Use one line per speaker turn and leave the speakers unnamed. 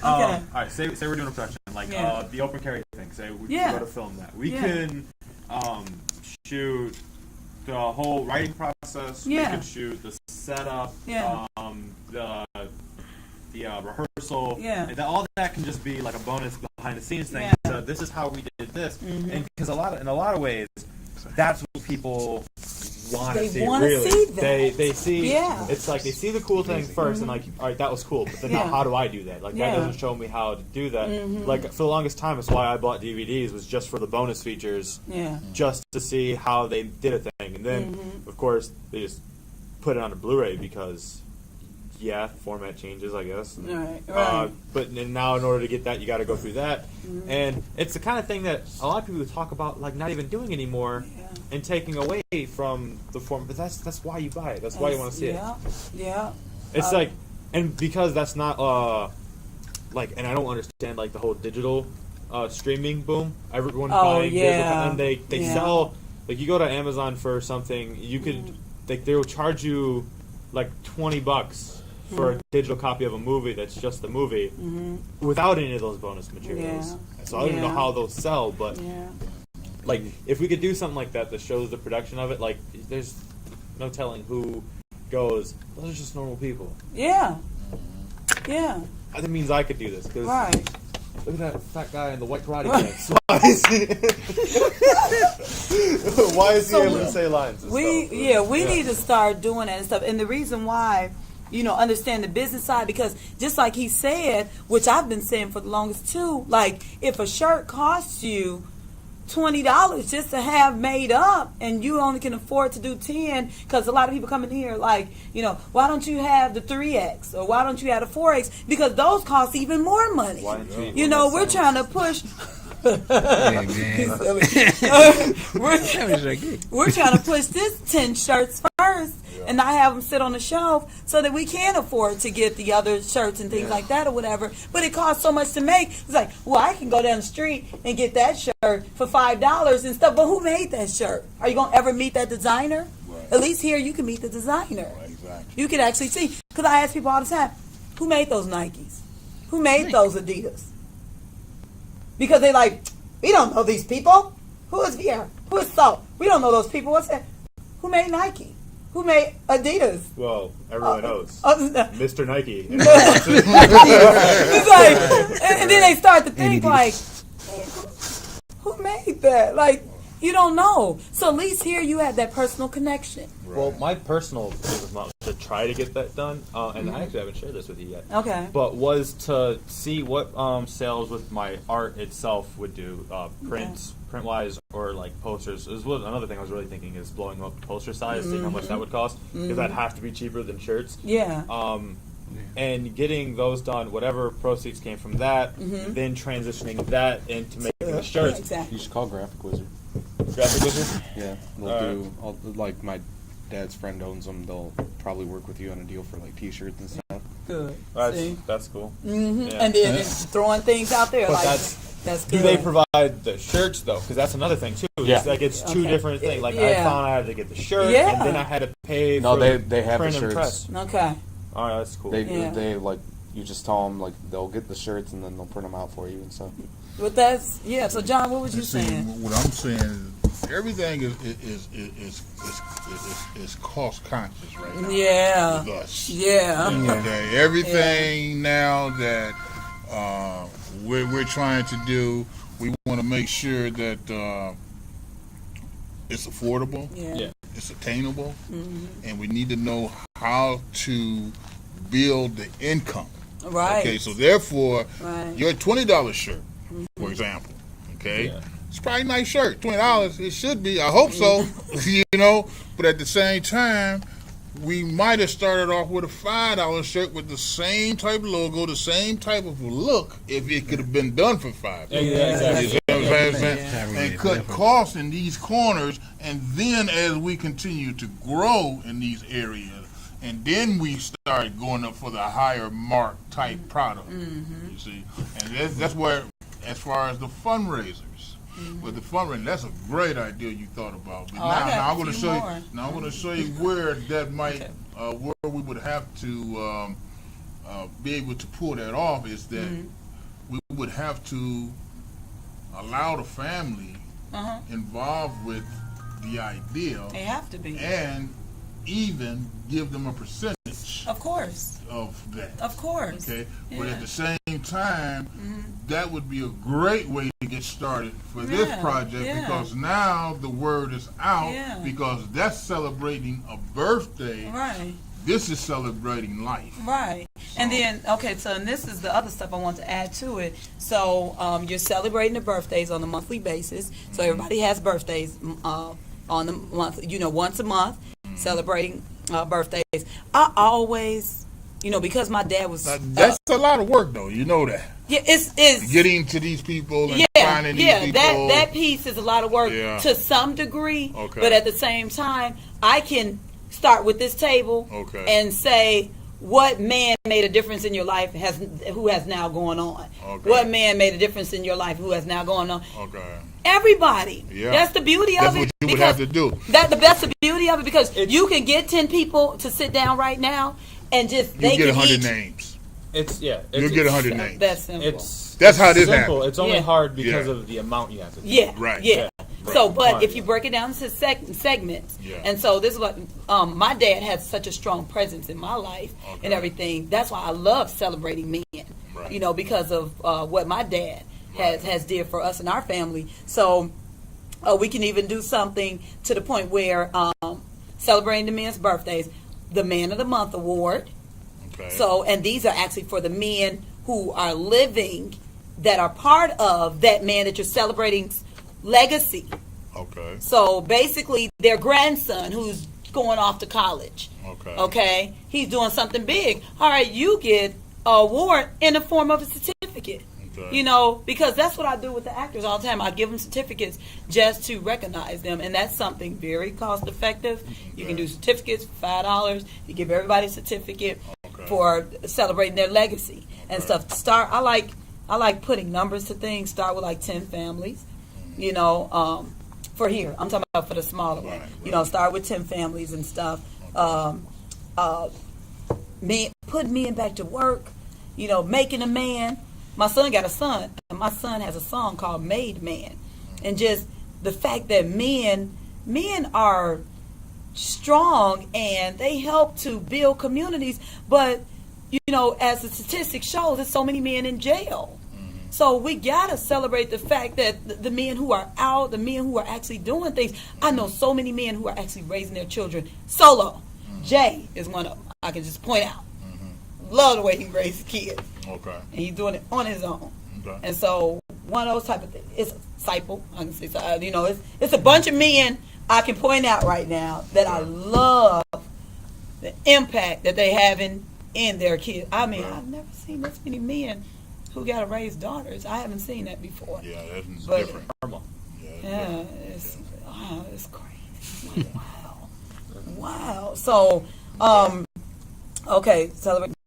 All right, say we're doing a production, like the open carry thing. Say we go to film that. We can shoot the whole writing process. We can shoot the setup. The rehearsal, and all that can just be like a bonus behind the scenes thing. So this is how we did this, and because in a lot of ways, that's what people want to see. Really,
see that.
They see. It's like they see the cool thing first, and like, all right, that was cool, but then now how do I do that? Like that doesn't show me how to do that. Like for the longest time, that's why I bought DVDs, was just for the bonus features, just to see how they did a thing, and then of course they just put it on a Blu-ray because. Format changes, I guess.
Right.
But now, in order to get that, you got to go through that, and it's the kind of thing that a lot of people talk about, like not even doing anymore, and taking away from the form. But that's why you buy it. That's why you want to see it.
Yeah.
It's like, and because that's not like, and I don't understand like the whole digital streaming boom. Everyone's buying digital, and they sell. Like you go to Amazon for something, you could like they will charge you like $20 for a digital copy of a movie that's just the movie without any of those bonus materials. So I don't even know how those sell, but like if we could do something like that shows the production of it, like there's no telling who goes, those are just normal people. That means I could do this, because look at that fat guy in the white karate pants. Why is he able to say lines and stuff?
We need to start doing that and stuff. And the reason why, understand the business side, because just like he said, which I've been saying for the longest too, like if a shirt costs you $20 just to have made up, and you only can afford to do 10, because a lot of people come in here like, why don't you have the 3X or why don't you have the 4X? Because those cost even more money. We're trying to push. We're trying to push this 10 shirts first, and not have them sit on the shelf so that we can afford to get the other shirts and things like that or whatever. But it costs so much to make. It's like, well, I can go down the street and get that shirt for $5 and stuff. But who made that shirt? Are you going to ever meet that designer? Right. At least here you can meet the designer. Right, exactly. You can actually see. Because I ask people all the time, who made those Nikes? Who made those Adidas? Because they like, we don't know these people. Who is here? Who is so? We don't know those people. What's that? Who made Nike? Who made Adidas?
Well, everyone knows. Mr. Nike.
It's like, and then they start to think like, who made that? Like, you don't know. So at least here you have that personal connection.
Right. Well, my personal thing was to try to get that done, and I actually haven't shared this with you yet.
Okay.
But was to see what sales with my art itself would do, print-wise, or like posters. Another thing I was really thinking is blowing up the poster size, seeing how much that would cost, because that'd have to be cheaper than shirts. And getting those done, whatever proceeds came from that, then transitioning that into making the shirts.
Exactly.
You should call Graphic Wizard.
Graphic Wizard?
Yeah, they'll like my dad's friend owns them. They'll probably work with you on a deal for like T-shirts and stuff.
Good.
That's cool.
And then throwing things out there.
But
like that's good.
Do they provide the shirts though? Because that's another thing too. It's like it's two different things. Like I found I had to get the shirt, and then I had to pay.
No,
for
they have
print
the
and
shirts.
Press.
Okay.
All right, that's cool.
They like you just tell them like they'll get the shirts and then they'll print them out for you and stuff.
But that's So John, what was you saying?
What I'm saying is everything is cost conscious right now.
Yeah.
With us.
Yeah.
Okay. Everything now that we're trying to do, we want to make sure that it's affordable. It's attainable, and we need to know how to build the income.
Right.
Okay, so therefore, your $20 shirt, for example, it's probably a nice shirt. $20, it should be. I hope so. But at the same time, we might have started off with a $5 shirt with the same type of logo, the same type of look, if it could have been done for $5.
Exactly.
And cut costs in these corners, and then as we continue to grow in these areas, and then we start going up for the higher mark type product. You see, and that's where, as far as the fundraisers, with the fundraising, that's a great idea you thought about. But now I'm going to show you. Now I'm going to show you where that might, where we would have to be able to pull that off is that we would have to allow the family involved with the idea.
They have to be.
And even give them a percentage.
Of course.
Of that.
Of course.
Okay.
Yeah.
But at the same time, that would be a great way to get started for this project because now the word is out because that's celebrating a birthday.
Right.
This is celebrating life.
Right. So. And then, and this is the other stuff I want to add to it. So you're celebrating the birthdays on a monthly basis. So everybody has birthdays on the month, once a month, celebrating birthdays. I always, because my dad was...
That's a lot of work, though. You know that.
Yeah, it's
getting to these people and finding these people.
Yeah, that piece is a lot of work to some degree. Okay. But at the same time, I can start with this table and say, what man made a difference in your life who has now gone on? Okay. What man made a difference in your life who has now gone on? Okay. Everybody. Yeah. That's the beauty of it.
That's what you would have to do.
That's the beauty of it because you can get 10 people to sit down right now and just
you get 100 names.
You'll
get 100 names.
That's simple.
That's how this happens.
It's only hard because of the amount you have to do.
Yeah.
Right.
Yeah. So, but if you break it down into segments, and so this is what my dad had such a strong presence in my life and everything. That's why I love celebrating men, because of what my dad has did for us and our family. So we can even do something to the point where celebrating the men's birthdays, the Man of the Month award. Okay. So, and these are actually for the men who are living that are part of that man that you're celebrating legacy. Okay. So basically their grandson who's going off to college. Okay. He's doing something big. All right, you get an award in the form of a certificate. Okay. Because that's what I do with the actors all the time. I give them certificates just to recognize them, and that's something very cost effective. You can do certificates for $5. You give everybody a certificate for celebrating their legacy and stuff. I like putting numbers to things. Start with like 10 families. For here, I'm talking about for the smaller one. Right. Start with 10 families and stuff. Put men back to work. Making a man. My son got a son, and my son has a song called "Made Man," and just the fact that men are strong and they help to build communities. But as the statistics show, there's so many men in jail. So we gotta celebrate the fact that the men who are out, the men who are actually doing things. I know so many men who are actually raising their children solo. Jay is one of them. I can just point out. Love the way he raised kids. Okay. And he's doing it on his own. Okay. And so one of those type of things. It's a disciple. I can say, it's a bunch of men I can point out right now that I love the impact that they have in their kids. I mean, I've never seen this many men who got to raise daughters. I haven't seen that before.
Yeah, that's different.
Yeah, it's crazy. Wow. So, celebrate